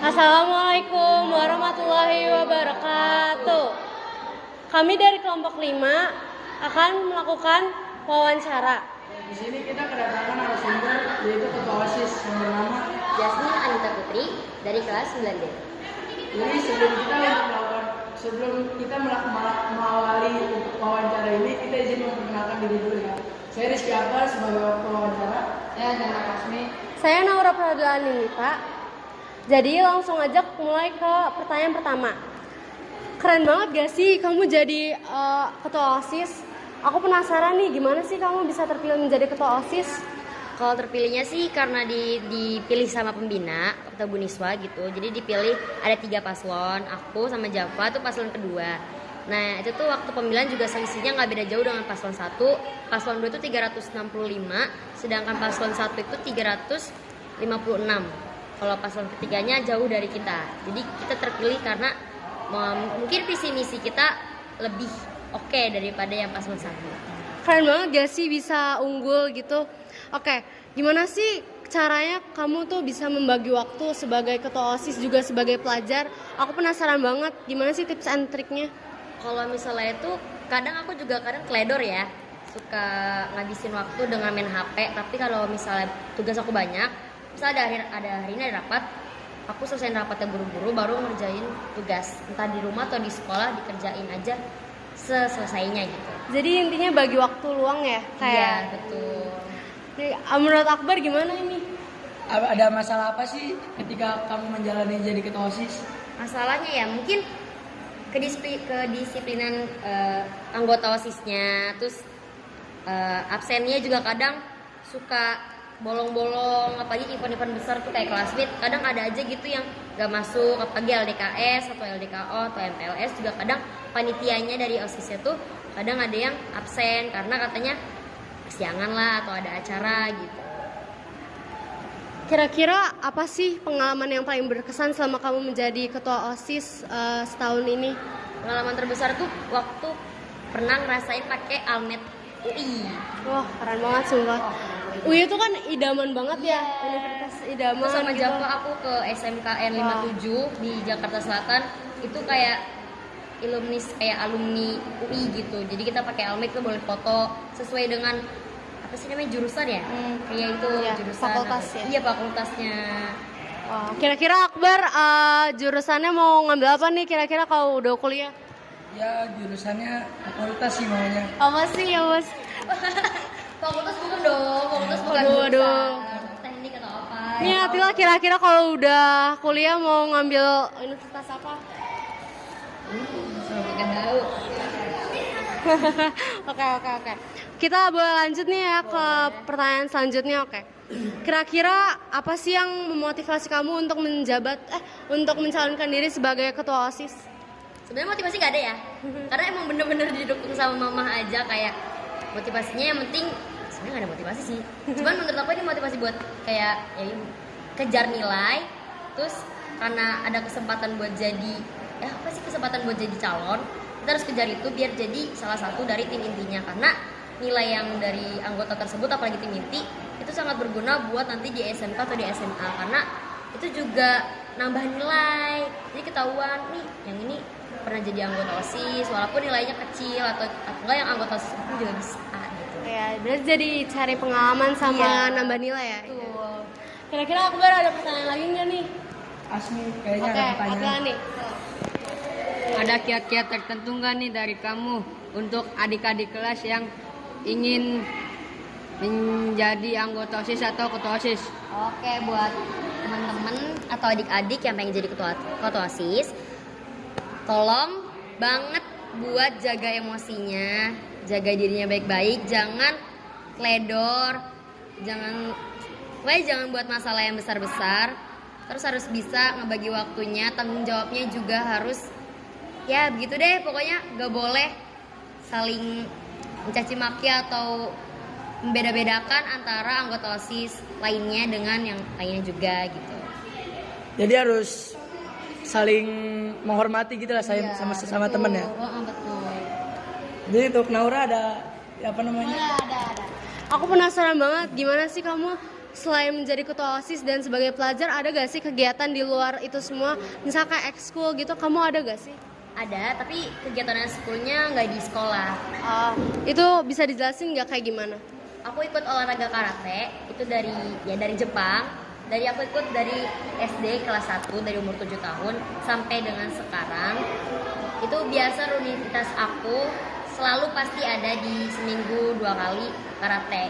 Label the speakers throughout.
Speaker 1: Assalamualaikum warahmatullahi wabarakatuh. Kami dari kelompok 5 akan melakukan wawancara.
Speaker 2: Di sini kita kedatangan narasumber yaitu Ketua OSIS yang bernama
Speaker 3: Jasmine Anita Putri dari kelas 9D.
Speaker 2: Jadi sebelum kita mengawali wawancara ini, kita izin memperkenalkan diri dulu ya. Saya Rizky Akbar sebagai wawancara. Saya Dana Kasmi.
Speaker 1: Saya Naura Pradlanita. Jadi langsung aja mulai ke pertanyaan pertama. Keren banget gak sih kamu jadi ketua OSIS? Aku penasaran nih, gimana sih kamu bisa terpilih menjadi ketua OSIS?
Speaker 3: Kalau terpilihnya sih karena dipilih sama pembina atau Buniswa gitu. Jadi dipilih ada 3 paslon, aku sama Java tuh paslon kedua. Nah itu tuh waktu pemilihan juga selisihnya nggak beda jauh dengan paslon 1. Paslon 2 itu 365, sedangkan paslon 1 itu 356. Kalau paslon ketiganya jauh dari kita. Jadi kita terpilih karena mungkin visi misi kita lebih oke daripada yang paslon 1.
Speaker 1: Keren banget gak sih bisa unggul gitu? Oke, gimana sih caranya kamu tuh bisa membagi waktu sebagai ketua OSIS juga sebagai pelajar? Aku penasaran banget, gimana sih tips and triknya?
Speaker 3: Kalau misalnya itu kadang aku juga kadang teledor ya, suka ngabisin waktu dengan main HP. Tapi kalau misalnya tugas aku banyak, misalnya ada hari ini ada rapat, aku selesaiin rapatnya buru-buru baru ngerjain tugas, entah di rumah atau di sekolah dikerjain aja selesainya gitu.
Speaker 1: Jadi intinya bagi waktu luang ya?
Speaker 3: Iya betul.
Speaker 1: Menurut Akbar gimana ini?
Speaker 2: Ada masalah apa sih ketika kamu menjalani jadi ketua OSIS?
Speaker 3: Masalahnya ya mungkin kedisiplinan anggota OSISnya, terus absennya juga kadang suka bolong-bolong, apalagi event-event besar tuh kayak kelas fit, kadang ada aja gitu yang gak masuk, apalagi LDKS atau LDKO atau MPLS juga kadang panitianya dari OSISnya tuh kadang ada yang absen karena katanya kesiangan lah atau ada acara gitu.
Speaker 1: Kira-kira apa sih pengalaman yang paling berkesan selama kamu menjadi ketua OSIS setahun ini?
Speaker 3: Pengalaman terbesar tuh waktu pernah ngerasain pakai almet UI.
Speaker 1: Wah, keren banget sumpah. UI itu kan idaman banget ya, universitas idaman.
Speaker 3: Terus sama
Speaker 1: gitu.
Speaker 3: Java aku ke SMKN 57 di Jakarta Selatan, itu kayak alumni UI gitu. Jadi kita pakai almet tuh boleh foto sesuai dengan apa sih namanya jurusan ya? Kayak itu
Speaker 1: iya,
Speaker 3: jurusan
Speaker 1: fakultas ya?
Speaker 3: Iya, fakultasnya.
Speaker 1: Wah, kira-kira Akbar jurusannya mau ngambil apa nih kira-kira kalau udah kuliah?
Speaker 2: Ya jurusannya fakultas sih maunya.
Speaker 1: Apa sih ya bos?
Speaker 3: Fakultas bukan dong, fakultas bukan
Speaker 1: Waduh,
Speaker 3: jurusan.
Speaker 1: waduh.
Speaker 3: Teknik atau apa?
Speaker 1: Nih Atila kira-kira kalau udah kuliah mau ngambil universitas apa?
Speaker 3: Nggak tahu.
Speaker 1: Oke. Kita boleh lanjut nih ya ke pertanyaan selanjutnya. Oke. Kira-kira apa sih yang memotivasi kamu untuk untuk mencalonkan diri sebagai ketua OSIS?
Speaker 3: Sebenarnya motivasi nggak ada ya, karena emang bener-bener didukung sama mama aja. Kayak motivasinya yang penting sebenarnya nggak ada motivasi sih. Cuman menurut aku ini motivasi buat kayak ya kejar nilai, terus karena ada kesempatan buat jadi kesempatan buat jadi calon, kita harus kejar itu biar jadi salah satu dari tim intinya. Karena nilai yang dari anggota tersebut apalagi tim inti itu sangat berguna buat nanti di SMK atau di SMA, karena itu juga nambah nilai. Jadi ketahuan nih yang ini pernah jadi anggota OSIS walaupun nilainya kecil atau enggak yang anggota OSIS itu juga bisa gitu.
Speaker 1: Ya, berarti jadi cari pengalaman sama
Speaker 3: Iya.
Speaker 1: nambah nilai ya.
Speaker 3: Betul.
Speaker 1: Kira-kira Akbar ada pertanyaan lagi nggak nih?
Speaker 2: Asmi kayaknya
Speaker 1: Oke,
Speaker 2: ada
Speaker 1: Atila
Speaker 2: pertanyaan.
Speaker 1: nih.
Speaker 4: Ada kiat-kiat tertentu nggak nih dari kamu untuk adik-adik kelas yang ingin menjadi anggota OSIS atau ketua OSIS?
Speaker 3: Oke, buat teman-teman atau adik-adik yang pengen jadi ketua OSIS, tolong banget buat jaga emosinya, jaga dirinya baik-baik, jangan teledor, jangan buat masalah yang besar-besar. Terus harus bisa ngebagi waktunya, tanggung jawabnya juga harus ya begitu deh. Pokoknya gak boleh saling mencaci maki atau membeda-bedakan antara anggota OSIS lainnya dengan yang lainnya juga gitu.
Speaker 2: Jadi harus saling menghormati gitu lah
Speaker 3: Iya,
Speaker 2: sama sesama teman ya.
Speaker 3: Betul.
Speaker 2: Jadi untuk Naura ada apa namanya?
Speaker 3: Ada.
Speaker 1: Aku penasaran banget gimana sih kamu selain menjadi ketua OSIS dan sebagai pelajar, ada gak sih kegiatan di luar itu semua? Misal kayak ekskul gitu, kamu ada gak sih?
Speaker 3: Ada, tapi kegiatan ekskulnya nggak di sekolah.
Speaker 1: Itu bisa dijelasin nggak kayak gimana?
Speaker 3: Aku ikut olahraga karate, itu dari Jepang. Aku ikut dari SD kelas 1, dari umur 7 tahun sampai dengan sekarang. Itu biasa rutinitas aku, selalu pasti ada di seminggu 2 kali karate.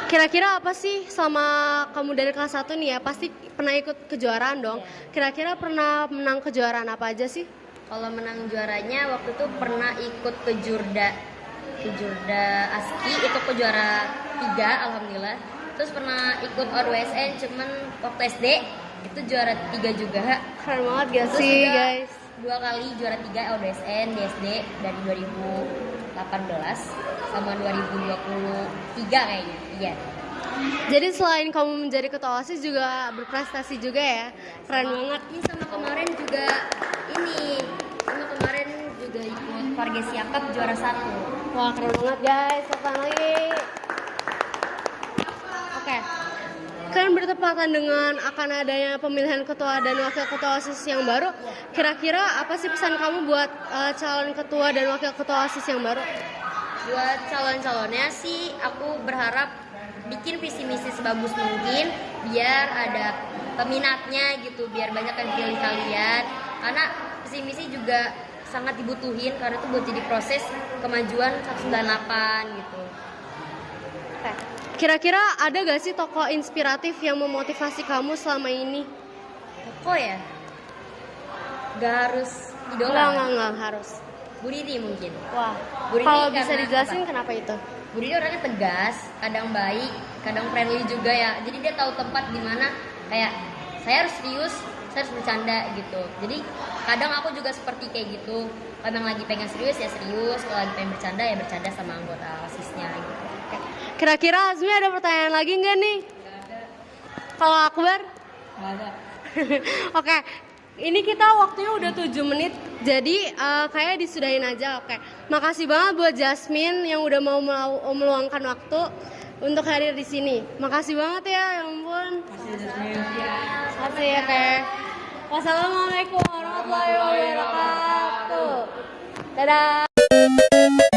Speaker 1: Kira-kira apa sih selama kamu dari kelas 1 nih ya, pasti pernah ikut kejuaraan dong. Kira-kira pernah menang kejuaraan apa aja sih?
Speaker 3: Kalau menang juaranya waktu itu pernah ikut ke Jurda ASKI, itu ke juara 3 alhamdulillah. Terus pernah ikut ODWSN cuman waktu SD itu juara 3 juga.
Speaker 1: Keren banget gak
Speaker 3: Terus
Speaker 1: sih
Speaker 3: juga
Speaker 1: guys?
Speaker 3: 2 kali juara 3 ODWSN di SD dari 2018 sama 2023 kayaknya. Iya.
Speaker 1: Jadi selain kamu menjadi ketua OSIS juga berprestasi juga ya? Keren banget.
Speaker 3: Ini sama kemarin juga ikut Vargesia Cup juara 1.
Speaker 1: Wah keren banget guys, tepuk lagi. Oke, kan bertepatan dengan akan adanya pemilihan ketua dan wakil ketua OSIS yang baru. Kira-kira apa sih pesan kamu buat calon ketua dan wakil ketua OSIS yang baru?
Speaker 3: Buat calon-calonnya sih aku berharap bikin visi misi sebagus mungkin biar ada peminatnya gitu, biar banyak yang pilih kalian, karena visi misi juga sangat dibutuhin karena itu buat jadi proses kemajuan 198 gitu.
Speaker 1: Kira-kira ada gak sih tokoh inspiratif yang memotivasi kamu selama ini?
Speaker 3: Kok ya? Gak harus idola.
Speaker 1: Enggak harus.
Speaker 3: Bu Didi mungkin.
Speaker 1: Wah,
Speaker 3: Bu Didi
Speaker 1: kalau
Speaker 3: karena
Speaker 1: bisa dijelasin kenapa itu?
Speaker 3: Bu Didi orangnya tegas, kadang baik, kadang friendly juga ya. Jadi dia tahu tempat di mana kayak saya harus serius, saya harus bercanda gitu. Jadi kadang aku juga seperti kayak gitu. Kalau yang lagi pengen serius ya serius, kalau lagi pengen bercanda ya bercanda sama anggota OSIS-nya gitu.
Speaker 1: Kira-kira Azmi ada pertanyaan lagi nggak nih? Kalau Akbar?
Speaker 2: Nggak ada.
Speaker 1: Oke, ini kita waktunya udah 7 menit, jadi kayaknya disudahin aja. Oke, makasih banget buat Jasmine yang udah mau meluangkan waktu untuk hadir di sini. Makasih banget ya, ya ampun. Makasih ya, Teh. Wassalamualaikum warahmatullahi wabarakatuh. Dadah.